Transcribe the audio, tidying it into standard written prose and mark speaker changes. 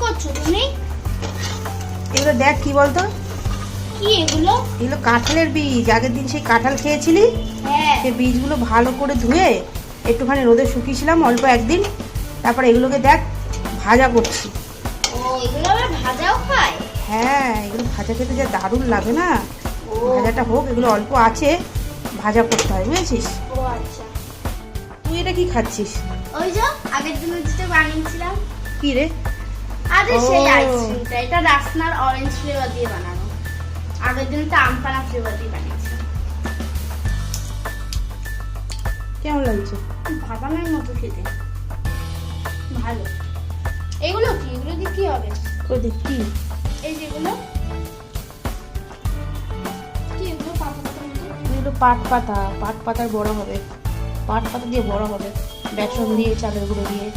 Speaker 1: করছো তুমি?
Speaker 2: এগুলো দেখ কি বলতো,
Speaker 1: কি এগুলো?
Speaker 2: এগুলো কাঁঠালের বীজ। আগের দিন সেই কাঁঠাল খেয়েছিলি,
Speaker 1: হ্যাঁ।
Speaker 2: সেই বীজগুলো ভালো করে ধুয়ে একটুখানি রোদে শুকিয়েছিলাম অল্প একদিন। তারপর এগুলোকে দেখ ভাজা করছি।
Speaker 1: ও, এগুলো আবার ভাজাও খায়?
Speaker 2: হ্যাঁ, এগুলো ভাজা খেতে যা দারুণ লাগে না।
Speaker 1: ও।
Speaker 2: ভাজাটা হোক, এগুলো অল্প আছে, ভাজা করতে হয় বুঝেছিস।
Speaker 1: ও আচ্ছা।
Speaker 2: তুই এটা কি খাচ্ছিস?
Speaker 1: ওই যে আগের দিন যেটা বানিয়েছিলাম।
Speaker 2: কি রে?
Speaker 1: আরে
Speaker 2: ও।
Speaker 1: সেই আইসক্রিমটা, এটা রাসনার অরেঞ্জ ফ্লেভার দিয়ে বানানো। আগের দিন তো আমপানা ফ্লেভার দিয়ে বানিয়েছিলাম।
Speaker 2: কেমন লাগছে?
Speaker 1: বাদামের মতো খেতে ভালো। এগুলো কি? এগুলো দিয়ে কি হবে?
Speaker 2: ওই দেখ কি,
Speaker 1: এই যেগুলো কি? এগুলো পাতা পাতা মতো।
Speaker 2: এগুলো পাট পাতা। পাট পাতার বড় হবে, পাট পাতা দিয়ে বড় হবে, বেসন দিয়ে চালের গুঁড়ো দিয়ে।